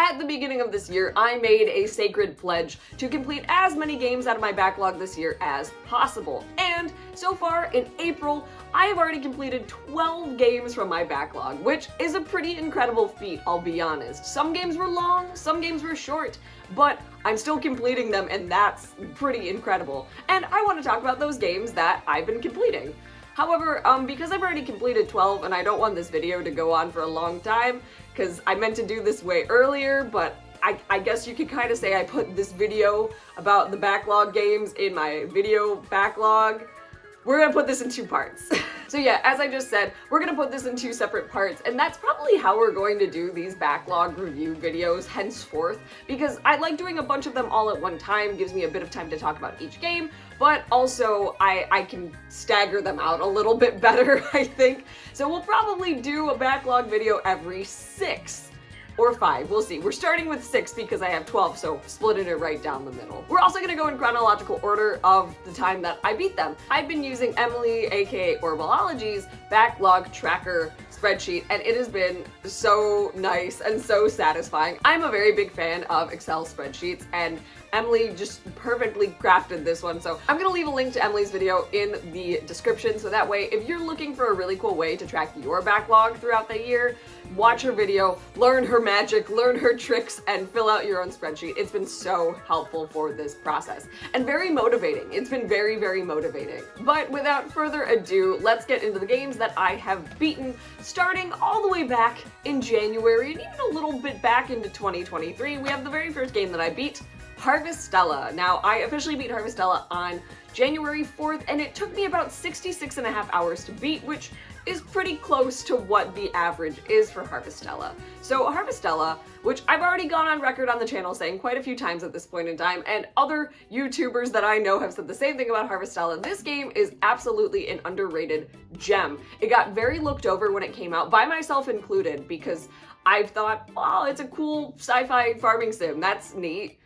At the beginning of this year, I made a sacred pledge to complete as many games out of my backlog this year as possible. And so far, in April, I have already completed 12 games from my backlog, which is a pretty incredible feat, I'll be honest. Some games were long, some games were short, but I'm still completing them, and that's pretty incredible. And I want to talk about those games that I've been completing. However, because I've already completed 12 and I don't want this video to go on for a long time, because I meant to do this way earlier, but I guess you could kind of say I put this video about the backlog games in my video backlog. We're gonna put this in 2 parts. So yeah, as I just said, we're gonna put this in 2 separate parts, and that's probably how we're going to do these backlog review videos henceforth, because I like doing a bunch of them all at one time, gives me a bit of time to talk about each game, but also I can stagger them out a little bit better, I think. So we'll probably do a backlog video every 6 or 5, we'll see. We're starting with 6 because I have 12, so splitting it right down the middle. We're also gonna go in chronological order of the time that I beat them. I've been using Emily, aka Orbology's backlog tracker spreadsheet, and it has been so nice and so satisfying. I'm a very big fan of Excel spreadsheets, and Emily just perfectly crafted this one, so I'm gonna leave a link to Emily's video in the description, so that way if you're looking for a really cool way to track your backlog throughout the year, watch her video, learn her magic, learn her tricks, and fill out your own spreadsheet. It's been so helpful for this process, and very motivating. It's been very, very motivating. But without further ado, let's get into the games that I have beaten, starting all the way back in January, and even a little bit back into 2023. We have the very first game that I beat, Harvestella. Now, I officially beat Harvestella on January 4th, and it took me about 66.5 hours to beat, which is pretty close to what the average is for Harvestella. So Harvestella, which I've already gone on record on the channel saying quite a few times at this point in time, and other YouTubers that I know have said the same thing about Harvestella, this game is absolutely an underrated gem. It got very looked over when it came out, by myself included, because I've thought, oh, it's a cool sci-fi farming sim, that's neat.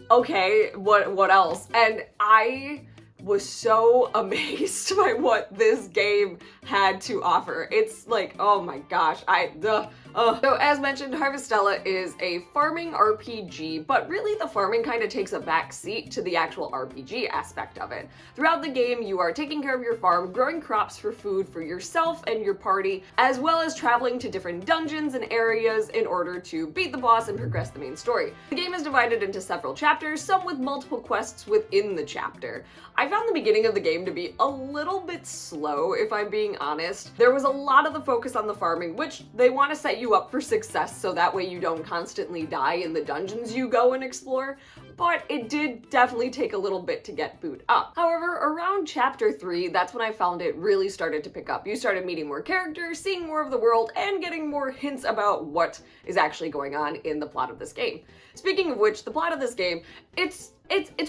Okay, what else? And I was so amazed by what this game had to offer. It's like, oh my gosh, So as mentioned, Harvestella is a farming RPG, but really the farming kind of takes a back seat to the actual RPG aspect of it. Throughout the game, you are taking care of your farm, growing crops for food for yourself and your party, as well as traveling to different dungeons and areas in order to beat the boss and progress the main story. The game is divided into several chapters, some with multiple quests within the chapter. I found the beginning of the game to be a little bit slow, if I'm being honest. There was a lot of the focus on the farming, which they want to set you up for success so that way you don't constantly die in the dungeons you go and explore, but it did definitely take a little bit to get boot up. However, around chapter 3, that's when I found it really started to pick up. You started meeting more characters, seeing more of the world, and getting more hints about what is actually going on in the plot of this game. Speaking of which, the plot of this game, it's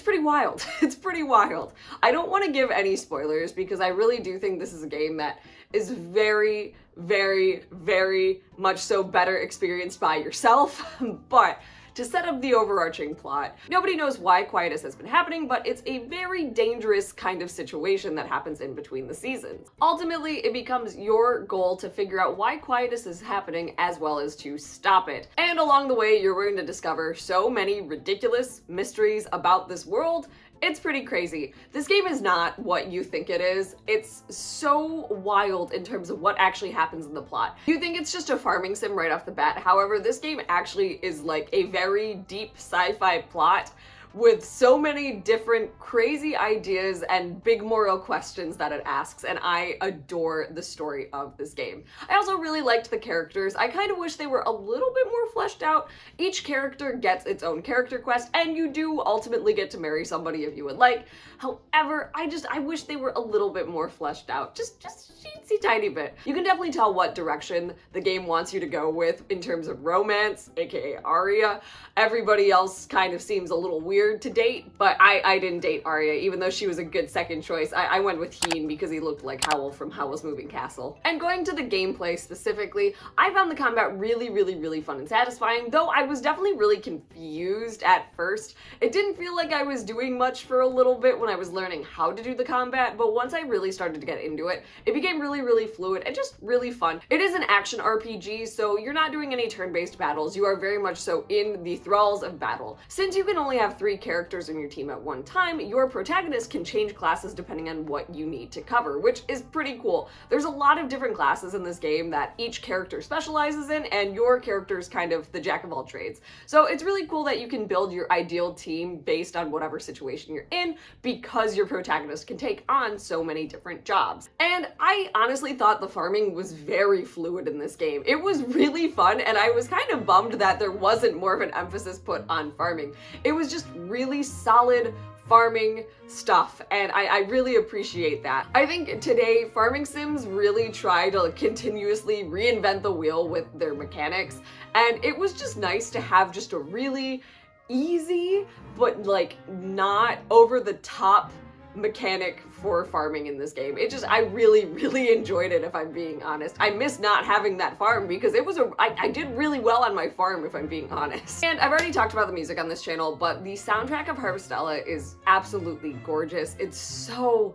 pretty wild. It's pretty wild. I don't want to give any spoilers because I really do think this is a game that is very, very, very much so better experienced by yourself, but to set up the overarching plot, nobody knows why Quietus has been happening, but it's a very dangerous kind of situation that happens in between the seasons. Ultimately, it becomes your goal to figure out why Quietus is happening as well as to stop it. And along the way, you're going to discover so many ridiculous mysteries about this world. It's pretty crazy. This game is not what you think it is. It's so wild in terms of what actually happens in the plot. You think it's just a farming sim right off the bat. However, this game actually is like a very deep sci-fi plot with so many different crazy ideas and big moral questions that it asks, and I adore the story of this game. I also really liked the characters. I kind of wish they were a little bit more fleshed out. Each character gets its own character quest, and you do ultimately get to marry somebody if you would like. However, I wish they were a little bit more fleshed out. Just a tiny bit. You can definitely tell what direction the game wants you to go with in terms of romance, aka Aria. Everybody else kind of seems a little weird year to date, but I didn't date Arya, even though she was a good second choice. I went with Heen because he looked like Howl from Howl's Moving Castle. And going to the gameplay specifically, I found the combat really fun and satisfying, though I was definitely really confused at first. It didn't feel like I was doing much for a little bit when I was learning how to do the combat, but once I really started to get into it, it became really fluid and just really fun. It is an action RPG, so you're not doing any turn-based battles. You are very much so in the thralls of battle. Since you can only have 3 characters in your team at one time, your protagonist can change classes depending on what you need to cover, which is pretty cool. There's a lot of different classes in this game that each character specializes in, and your character is kind of the jack of all trades. So it's really cool that you can build your ideal team based on whatever situation you're in, because your protagonist can take on so many different jobs. And I honestly thought the farming was very fluid in this game. It was really fun, and I was kind of bummed that there wasn't more of an emphasis put on farming. It was just really solid farming stuff, and I really appreciate that. I think today farming sims really try to continuously reinvent the wheel with their mechanics, and it was just nice to have just a really easy but like not over the top mechanic for farming in this game. I really enjoyed it, if I'm being honest. I miss not having that farm because I did really well on my farm, if I'm being honest. And I've already talked about the music on this channel, but the soundtrack of Harvestella is absolutely gorgeous. It's so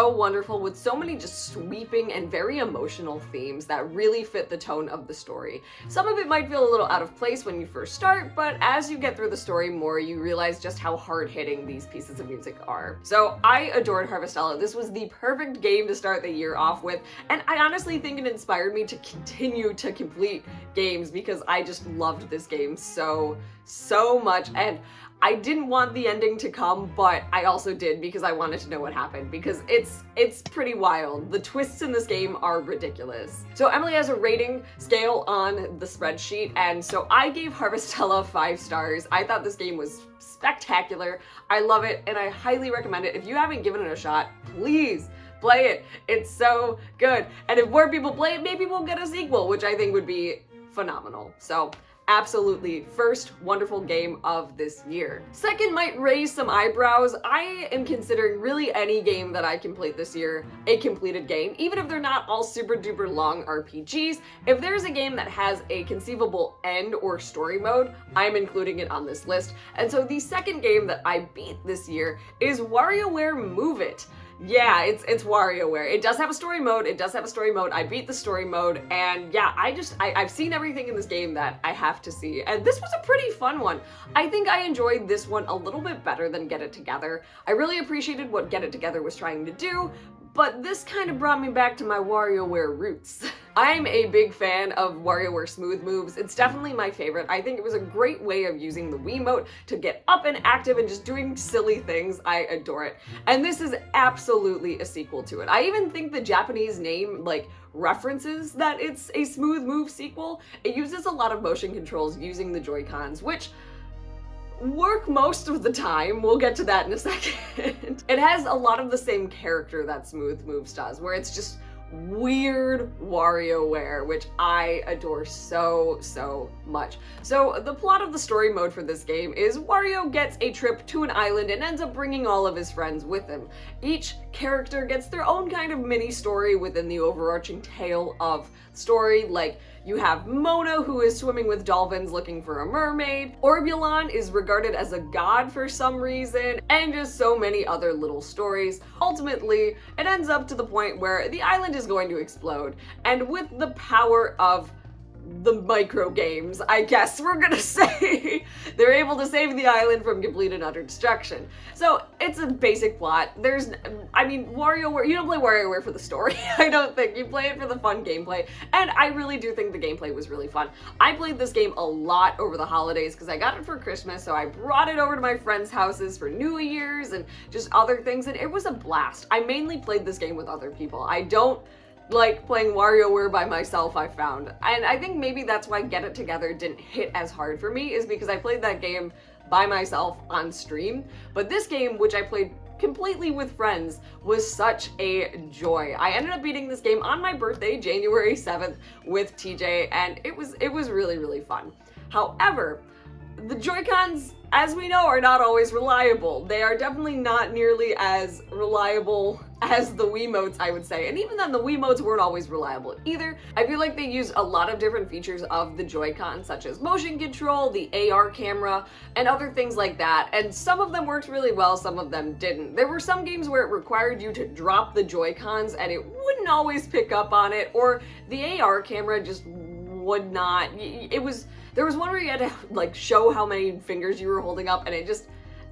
wonderful, with so many just sweeping and very emotional themes that really fit the tone of the story. Some of it might feel a little out of place when you first start, but as you get through the story more, you realize just how hard-hitting these pieces of music are. So I adored Harvestella. This was the perfect game to start the year off with, and I honestly think it inspired me to continue to complete games because I just loved this game so much. And I didn't want the ending to come, but I also did because I wanted to know what happened, because it's pretty wild. The twists in this game are ridiculous. So Emily has a rating scale on the spreadsheet, and so I gave Harvestella 5 stars. I thought this game was spectacular. I love it, and I highly recommend it. If you haven't given it a shot, please play it. It's so good. And if more people play it, maybe we'll get a sequel, which I think would be phenomenal. So absolutely first wonderful game of this year. Second might raise some eyebrows. I am considering really any game that I complete this year a completed game, even if they're not all super duper long RPGs. If there's a game that has a conceivable end or story mode, I'm including it on this list. And so the second game that I beat this year is WarioWare Move It. Yeah, it's WarioWare. It does have a story mode. I beat the story mode, and yeah, I've seen everything in this game that I have to see, and this was a pretty fun one. I think I enjoyed this one a little bit better than Get It Together. I really appreciated what Get It Together was trying to do, but this kind of brought me back to my WarioWare roots. I'm a big fan of WarioWare Smooth Moves. It's definitely my favorite. I think it was a great way of using the Wiimote to get up and active and just doing silly things. I adore it. And this is absolutely a sequel to it. I even think the Japanese name, references that it's a Smooth Move sequel. It uses a lot of motion controls using the Joy-Cons, which work most of the time. We'll get to that in a second. It has a lot of the same character that Smooth Moves does, where it's just weird WarioWare, which I adore so much. So the plot of the story mode for this game is Wario gets a trip to an island and ends up bringing all of his friends with him. Each character gets their own kind of mini story within the overarching tale of story. Like, you have Mona, who is swimming with dolphins looking for a mermaid. Orbulon is regarded as a god for some reason, and just so many other little stories. Ultimately, it ends up to the point where the island is going to explode, and with the power of the micro games, I guess we're gonna say, they're able to save the island from complete and utter destruction. So it's a basic plot. WarioWare, you don't play WarioWare for the story. I don't think. You play it for the fun gameplay, and I really do think the gameplay was really fun. I played this game a lot over the holidays because I got it for Christmas, so I brought it over to my friends' houses for New Year's and just other things, and it was a blast. I mainly played this game with other people. I don't like playing WarioWare by myself, I found. And I think maybe that's why Get It Together didn't hit as hard for me, is because I played that game by myself on stream. But this game, which I played completely with friends, was such a joy. I ended up beating this game on my birthday, January 7th, with TJ, and it was really fun. However, the Joy-Cons, as we know, are not always reliable. They are definitely not nearly as reliable as the Wiimotes, I would say. And even then, the Wiimotes weren't always reliable either. I feel like they use a lot of different features of the Joy-Con, such as motion control, the AR camera, and other things like that. And some of them worked really well, some of them didn't. There were some games where it required you to drop the Joy-Cons and it wouldn't always pick up on it, or the AR camera just would not. There was one where you had to like show how many fingers you were holding up, and it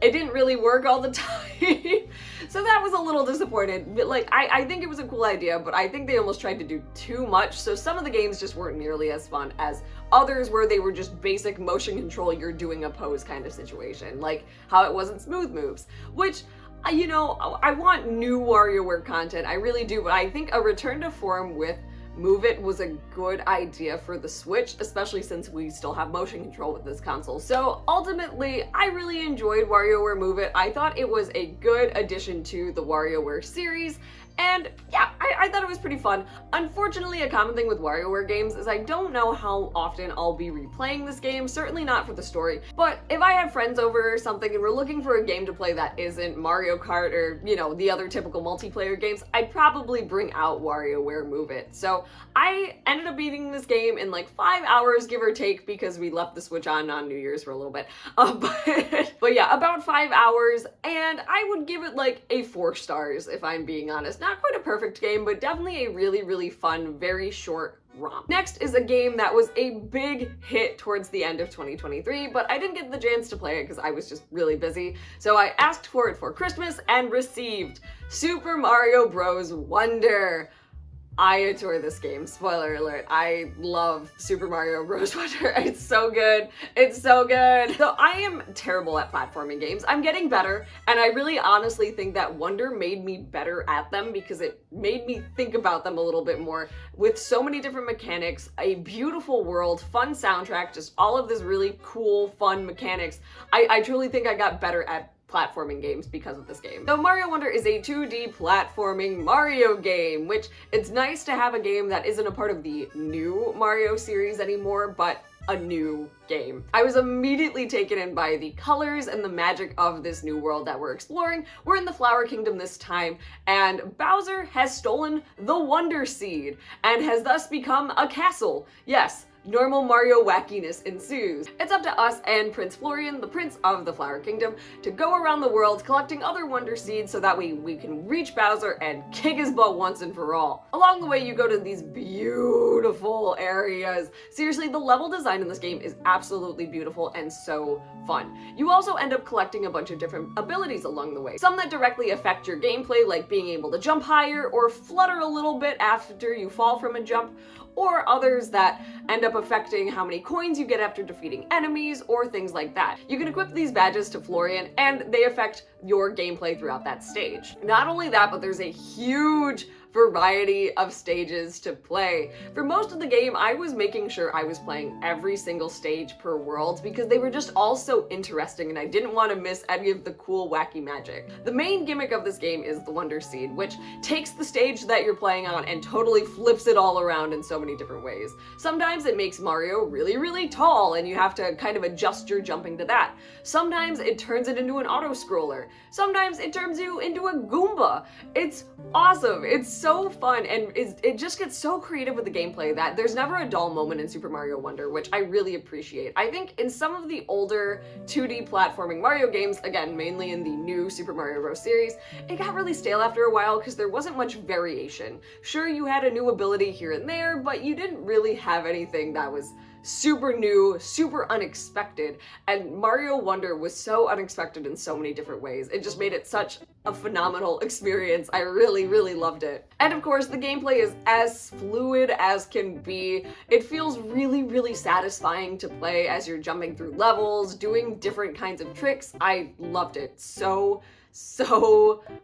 didn't really work all the time. So that was a little disappointed. But like, I think it was a cool idea, but I think they almost tried to do too much. So some of the games just weren't nearly as fun as others where they were just basic motion control, you're doing a pose kind of situation. Like how it wasn't smooth moves, which, you know, I want new WarioWare content. I really do, but I think a return to form with Move It was a good idea for the Switch, especially since we still have motion control with this console. So ultimately, I really enjoyed WarioWare Move It. I thought it was a good addition to the WarioWare series. And yeah, I thought it was pretty fun. Unfortunately, a common thing with WarioWare games is I don't know how often I'll be replaying this game, certainly not for the story. But if I have friends over or something and we're looking for a game to play that isn't Mario Kart or, you know, the other typical multiplayer games, I'd probably bring out WarioWare Move It. So I ended up beating this game in like 5 hours, give or take, because we left the Switch on New Year's for a little bit. But yeah, about 5 hours, and I would give it like a 4 stars if I'm being honest. Not quite a perfect game, but definitely a really, really fun, very short romp. Next is a game that was a big hit towards the end of 2023, but I didn't get the chance to play it because I was just really busy. So I asked for it for Christmas and received Super Mario Bros. Wonder. I adore this game. Spoiler alert. I love Super Mario Bros. Wonder. It's so good. It's so good. So I am terrible at platforming games. I'm getting better, and I really honestly think that Wonder made me better at them because it made me think about them a little bit more with so many different mechanics, a beautiful world, fun soundtrack, just all of this really cool, fun mechanics. I truly think I got better at platforming games because of this game. So Mario Wonder is a 2D platforming Mario game, which it's nice to have a game that isn't a part of the new Mario series anymore, but a new game. I was immediately taken in by the colors and the magic of this new world that we're exploring. We're in the Flower Kingdom this time, and Bowser has stolen the Wonder Seed and has thus become a castle. Yes, normal Mario wackiness ensues. It's up to us and Prince Florian, the Prince of the Flower Kingdom, to go around the world collecting other Wonder Seeds so that we can reach Bowser and kick his butt once and for all. Along the way, you go to these beautiful areas. Seriously, the level design in this game is absolutely beautiful and so fun. You also end up collecting a bunch of different abilities along the way. Some that directly affect your gameplay, like being able to jump higher or flutter a little bit after you fall from a jump, or others that end up affecting how many coins you get after defeating enemies or things like that. You can equip these badges to Florian and they affect your gameplay throughout that stage. Not only that, but there's a huge variety of stages to play. For most of the game, I was making sure I was playing every single stage per world because they were just all so interesting and I didn't want to miss any of the cool, wacky magic. The main gimmick of this game is the Wonder Seed, which takes the stage that you're playing on and totally flips it all around in so many different ways. Sometimes it makes Mario really, really tall and you have to kind of adjust your jumping to that. Sometimes it turns it into an auto-scroller. Sometimes it turns you into a Goomba. It's awesome. It's so fun, and it just gets so creative with the gameplay that there's never a dull moment in Super Mario Wonder, which I really appreciate. I think in some of the older 2D platforming Mario games, again, mainly in the new Super Mario Bros. Series, it got really stale after a while because there wasn't much variation. Sure, you had a new ability here and there, but you didn't really have anything that was super new, super unexpected, and Mario Wonder was so unexpected in so many different ways. It just made it such a phenomenal experience. I really, really loved it. And of course, the gameplay is as fluid as can be. It feels really, really satisfying to play as you're jumping through levels, doing different kinds of tricks. I loved it so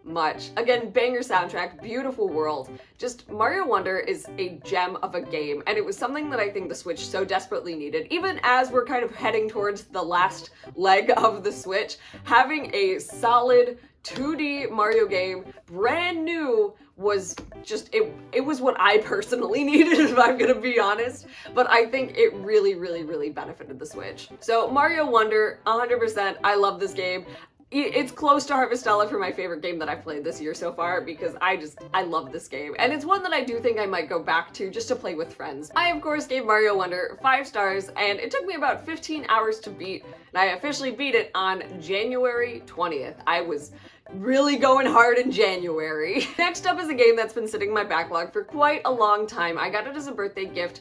much. Again, banger soundtrack, beautiful world. Just Mario Wonder is a gem of a game, and it was something that I think the Switch so desperately needed. Even as we're kind of heading towards the last leg of the Switch, having a solid 2D Mario game, brand new, was just, it was what I personally needed, if I'm gonna be honest, but I think it really, really, really benefited the Switch. So Mario Wonder, 100%, I love this game. It's close to Harvestella for my favorite game that I've played this year so far, because I love this game. And it's one that I do think I might go back to just to play with friends. I, of course, gave Mario Wonder 5 stars, and it took me about 15 hours to beat, and I officially beat it on January 20th. I was really going hard in January. Next up is a game that's been sitting in my backlog for quite a long time. I got it as a birthday gift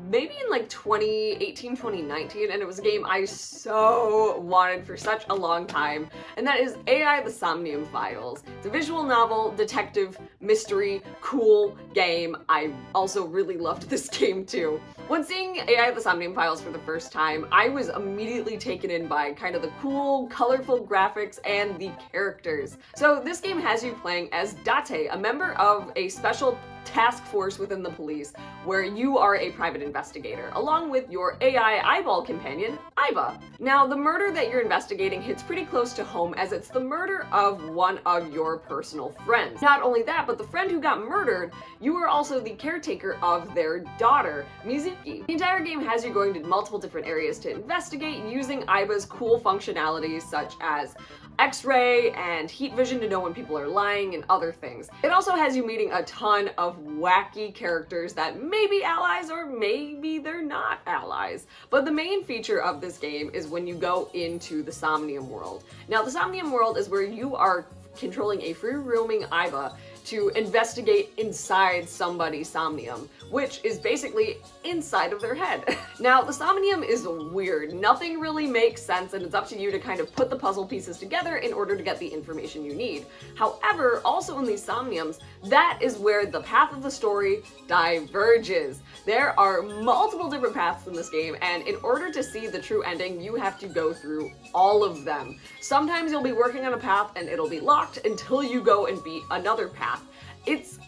maybe in like 2018, 2019, and it was a game I so wanted for such a long time, and that is AI the Somnium Files. It's a visual novel, detective, mystery, cool game. I also really loved this game too. When seeing AI the Somnium Files for the first time, I was immediately taken in by kind of the cool, colorful graphics and the characters. So this game has you playing as Date, a member of a special task force within the police, where you are a private investigator, along with your AI eyeball companion, Iba. Now, the murder that you're investigating hits pretty close to home, as it's the murder of one of your personal friends. Not only that, but the friend who got murdered, you are also the caretaker of their daughter, Mizuki. The entire game has you going to multiple different areas to investigate, using Iba's cool functionalities such as X-ray and heat vision to know when people are lying and other things. It also has you meeting a ton of wacky characters that may be allies or maybe they're not allies. But the main feature of this game is when you go into the Somnium world. Now, the Somnium world is where you are controlling a free-roaming Iba to investigate inside somebody's somnium, which is basically inside of their head. Now, the somnium is weird. Nothing really makes sense, and it's up to you to kind of put the puzzle pieces together in order to get the information you need. However, also in these somniums, that is where the path of the story diverges. There are multiple different paths in this game, and in order to see the true ending, you have to go through all of them. Sometimes you'll be working on a path and it'll be locked until you go and beat another path.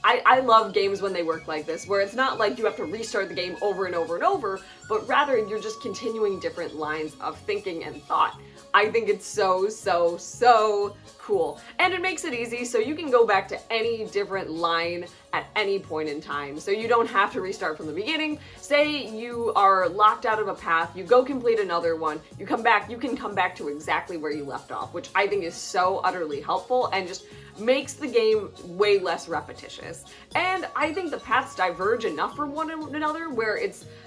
I love games when they work like this, where it's not like you have to restart the game over and over and over, but rather you're just continuing different lines of thinking and thought. I think it's so, so, so cool. And it makes it easy, so you can go back to any different line at any point in time. So you don't have to restart from the beginning. Say you are locked out of a path, you go complete another one, you come back, you can come back to exactly where you left off, which I think is so utterly helpful and just makes the game way less repetitious. And I think the paths diverge enough from one another where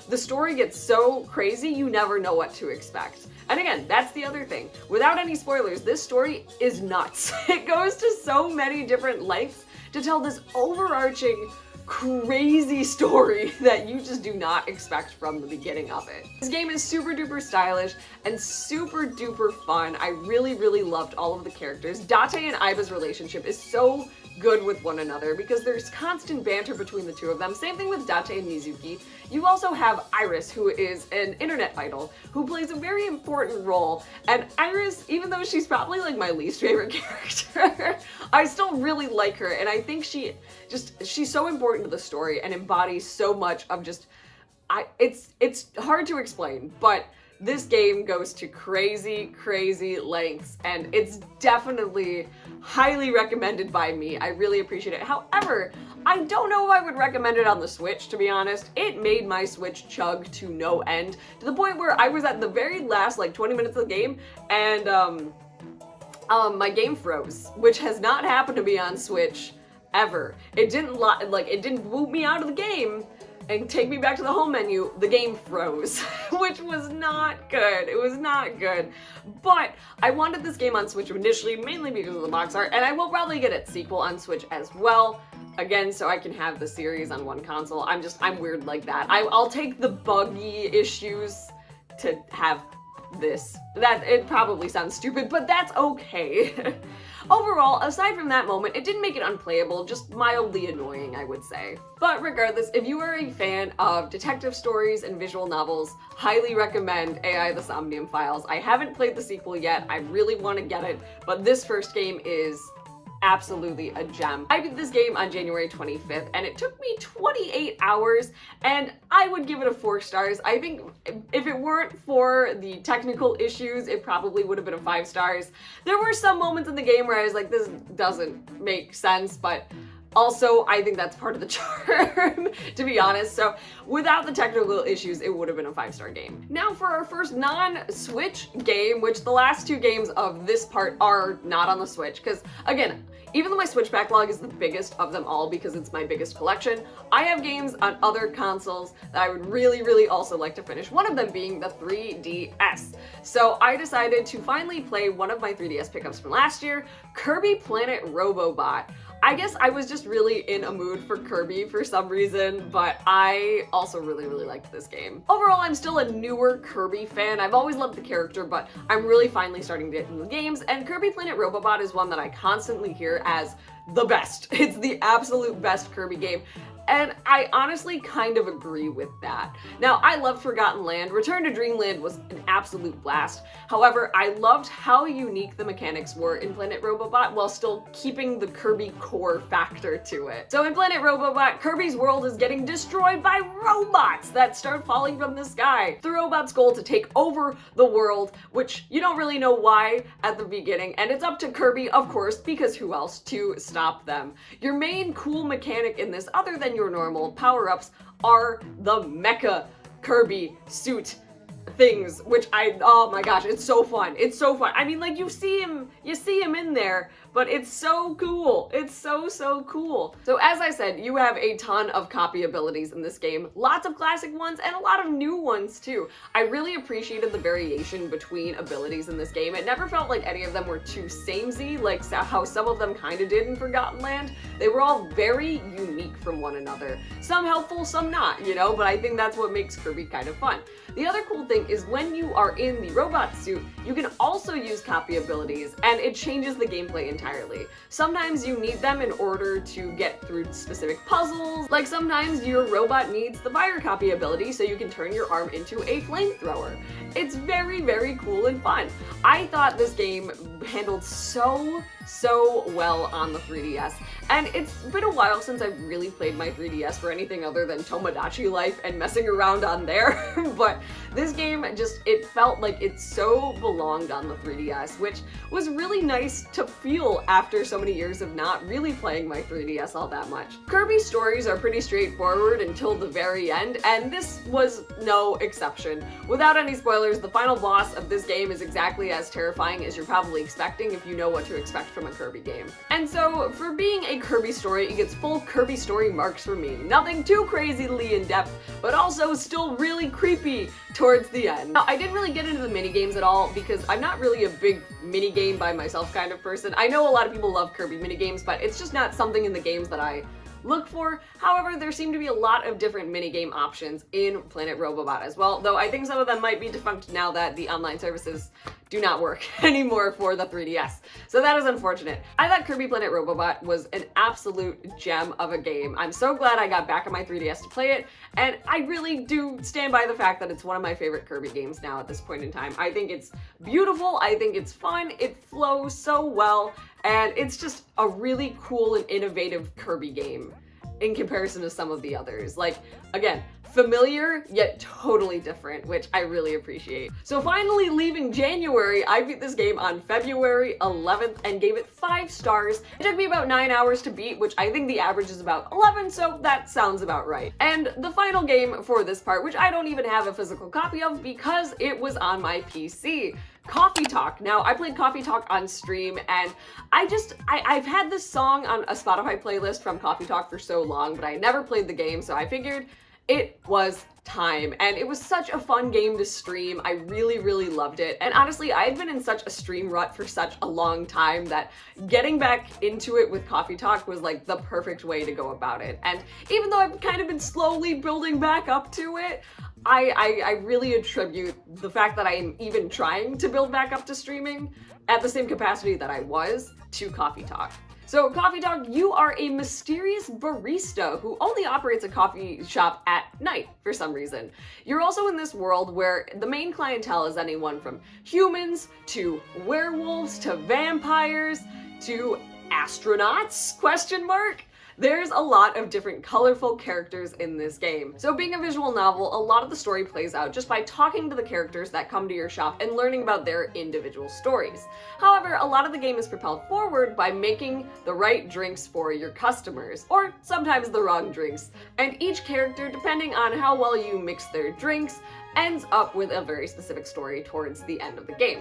the story gets so crazy you never know what to expect. And again, that's the other thing. Without any spoilers, this story is nuts. It goes to so many different lengths to tell this overarching, crazy story that you just do not expect from the beginning of it. This game is super duper stylish and super duper fun. I really, really loved all of the characters. Date and Iba's relationship is so good with one another because there's constant banter between the two of them. Same thing with Date and Mizuki. You also have Iris, who is an internet idol, who plays a very important role. And Iris, even though she's probably like my least favorite character, I still really like her. And I think she's so important to the story and embodies so much of just, it's hard to explain, but this game goes to crazy, crazy lengths, and it's definitely highly recommended by me. I really appreciate it. However, I don't know if I would recommend it on the Switch, to be honest. It made my Switch chug to no end, to the point where I was at the very last, like, 20 minutes of the game, and, my game froze, which has not happened to me on Switch ever. It didn't boot me out of the game and take me back to the home menu. The game froze, which was not good. It was not good. But I wanted this game on Switch initially, mainly because of the box art, and I will probably get its sequel on Switch as well. Again, so I can have the series on one console. I'm weird like that. I'll take the buggy issues to have this. It probably sounds stupid, but that's okay. Overall, aside from that moment, it didn't make it unplayable, just mildly annoying, I would say. But regardless, if you are a fan of detective stories and visual novels, highly recommend AI the Somnium Files. I haven't played the sequel yet, I really want to get it, but this first game is absolutely a gem. I beat this game on January 25th, and it took me 28 hours, and I would give it a 4 stars. I think if it weren't for the technical issues, it probably would have been a 5 stars. There were some moments in the game where I was like, this doesn't make sense, but also, I think that's part of the charm, to be honest. So without the technical issues, it would have been a 5-star game. Now for our first non-Switch game, which the last 2 games of this part are not on the Switch, because again, even though my Switch backlog is the biggest of them all because it's my biggest collection, I have games on other consoles that I would really also like to finish, one of them being the 3DS. So I decided to finally play one of my 3DS pickups from last year, Kirby Planet Robobot. I guess I was just really in a mood for Kirby for some reason, but I also really liked this game. Overall, I'm still a newer Kirby fan. I've always loved the character, but I'm really finally starting to get into the games, and Kirby Planet Robobot is one that I constantly hear as the best. It's the absolute best Kirby game. And I honestly kind of agree with that. Now, I loved Forgotten Land. Return to Dreamland was an absolute blast. However, I loved how unique the mechanics were in Planet Robobot while still keeping the Kirby core factor to it. So in Planet Robobot, Kirby's world is getting destroyed by robots that start falling from the sky. The robot's goal to take over the world, which you don't really know why at the beginning, and it's up to Kirby, of course, because who else, to stop them. Your main cool mechanic in this, other than your normal power-ups, are the Mecha Kirby suit things, which oh my gosh, it's so fun. It's so fun. I mean, like, you see him in there, but it's so cool. It's so cool. So as I said, you have a ton of copy abilities in this game, lots of classic ones and a lot of new ones too. I really appreciated the variation between abilities in this game. It never felt like any of them were too samey, like how some of them kind of did in Forgotten Land. They were all very unique from one another. Some helpful, some not, you know, but I think that's what makes Kirby kind of fun. The other cool thing is when you are in the robot suit, you can also use copy abilities, and it changes the gameplay entirely. Sometimes you need them in order to get through specific puzzles, like sometimes your robot needs the fire copy ability so you can turn your arm into a flamethrower. It's very cool and fun. I thought this game handled so well on the 3DS, and it's been a while since I've really played my 3DS for anything other than Tomodachi Life and messing around on there, but this game it felt like it so belonged on the 3DS, which was really nice to feel after so many years of not really playing my 3DS all that much. Kirby's stories are pretty straightforward until the very end, and this was no exception. Without any spoilers, the final boss of this game is exactly as terrifying as you're probably expecting if you know what to expect from a Kirby game. And so, for being a Kirby story, it gets full Kirby story marks for me. Nothing too crazily in-depth, but also still really creepy towards the end. Now, I didn't really get into the minigames at all because I'm not really a big minigame by myself kind of person. I know a lot of people love Kirby minigames, but it's just not something in the games that I look for. However, there seem to be a lot of different minigame options in Planet Robobot as well, though I think some of them might be defunct now that the online services do not work anymore for the 3DS. So that is unfortunate. I thought Kirby Planet Robobot was an absolute gem of a game. I'm so glad I got back on my 3DS to play it, and I really do stand by the fact that it's one of my favorite Kirby games now at this point in time. I think it's beautiful, I think it's fun, it flows so well, and it's just a really cool and innovative Kirby game in comparison to some of the others. Like, again, familiar, yet totally different, which I really appreciate. So finally leaving January, I beat this game on February 11th and gave it 5 stars. It took me about 9 hours to beat, which I think the average is about 11, so that sounds about right. And the final game for this part, which I don't even have a physical copy of because it was on my PC. Coffee Talk. Now, I played Coffee Talk on stream, and I've had this song on a Spotify playlist from Coffee Talk for so long, but I never played the game, so I figured it was time. And it was such a fun game to stream. I really loved it. And honestly, I had been in such a stream rut for such a long time that getting back into it with Coffee Talk was like the perfect way to go about it. And even though I've kind of been slowly building back up to it, I really attribute the fact that I am even trying to build back up to streaming at the same capacity that I was to Coffee Talk. So Coffee Talk, you are a mysterious barista who only operates a coffee shop at night for some reason. You're also in this world where the main clientele is anyone from humans to werewolves to vampires to astronauts? Question mark? There's a lot of different colorful characters in this game. So being a visual novel, a lot of the story plays out just by talking to the characters that come to your shop and learning about their individual stories. However, a lot of the game is propelled forward by making the right drinks for your customers, or sometimes the wrong drinks. And each character, depending on how well you mix their drinks, ends up with a very specific story towards the end of the game.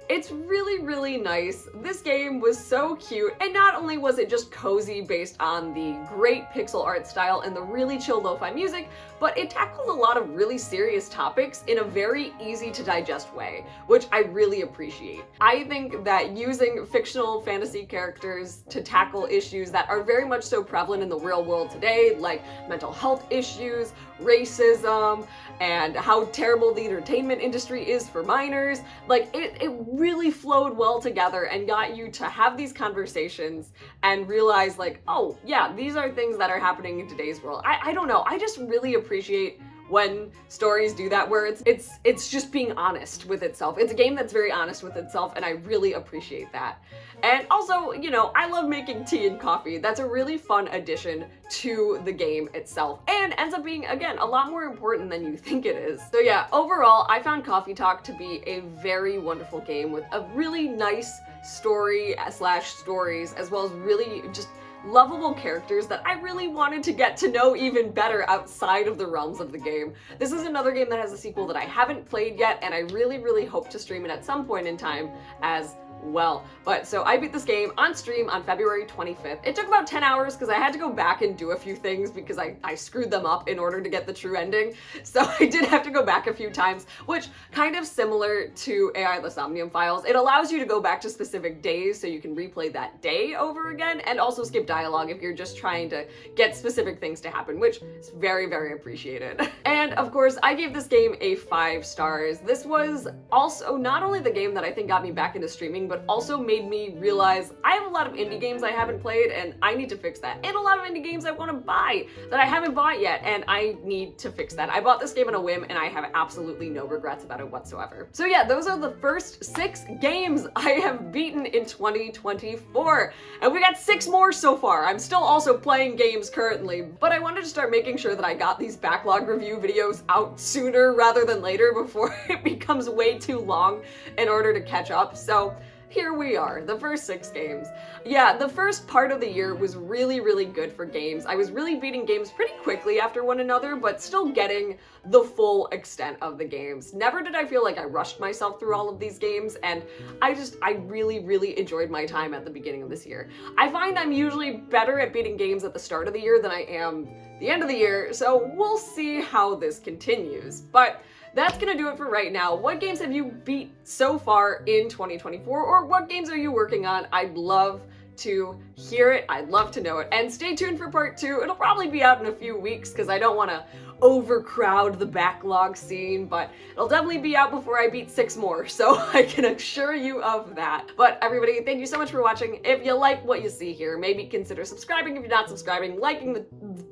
It's really, really nice. This game was so cute, and not only was it just cozy based on the great pixel art style and the really chill lo-fi music, but it tackled a lot of really serious topics in a very easy to digest way, which I really appreciate. I think that using fictional fantasy characters to tackle issues that are very much so prevalent in the real world today, like mental health issues, racism, and how terrible the entertainment industry is for minors, like it really flowed well together and got you to have these conversations and realize like, oh yeah, these are things that are happening in today's world. I don't know, I just really appreciate when stories do that, where it's just being honest with itself. It's a game that's very honest with itself, and I really appreciate that. And also, you know, I love making tea and coffee. That's a really fun addition to the game itself, and ends up being, again, a lot more important than you think it is. So yeah, overall, I found Coffee Talk to be a very wonderful game with a really nice story / stories, as well as really just lovable characters that I really wanted to get to know even better outside of the realms of the game. This is another game that has a sequel that I haven't played yet, and I really, really hope to stream it at some point in time as well. But so I beat this game on stream on February 25th. It took about 10 hours because I had to go back and do a few things because I screwed them up in order to get the true ending. So I did have to go back a few times, which kind of similar to AI the Somnium Files. It allows you to go back to specific days so you can replay that day over again, and also skip dialogue if you're just trying to get specific things to happen, which is very, very appreciated. And of course, I gave this game a 5 stars. This was also not only the game that I think got me back into streaming, but also made me realize I have a lot of indie games I haven't played, and I need to fix that. And a lot of indie games I want to buy that I haven't bought yet, and I need to fix that. I bought this game on a whim, and I have absolutely no regrets about it whatsoever. So yeah, those are the first 6 games I have beaten in 2024. And we got 6 more so far. I'm still also playing games currently, but I wanted to start making sure that I got these backlog review videos out sooner rather than later before it becomes way too long in order to catch up. So here we are, the first 6 games. Yeah, the first part of the year was really, really good for games. I was really beating games pretty quickly after one another, but still getting the full extent of the games. Never did I feel like I rushed myself through all of these games, and I really, really enjoyed my time at the beginning of this year. I find I'm usually better at beating games at the start of the year than I am the end of the year, so we'll see how this continues. But that's gonna do it for right now. What games have you beat so far in 2024, or what games are you working on? I'd love to hear it. I'd love to know it. And stay tuned for part 2. It'll probably be out in a few weeks because I don't want to overcrowd the backlog scene, but it'll definitely be out before I beat 6 more, so I can assure you of that. But everybody, thank you so much for watching. If you like what you see here, maybe consider subscribing if you're not subscribing, liking the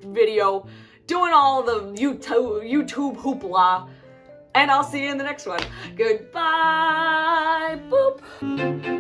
video, doing all the YouTube hoopla, and I'll see you in the next one. Goodbye. Boop.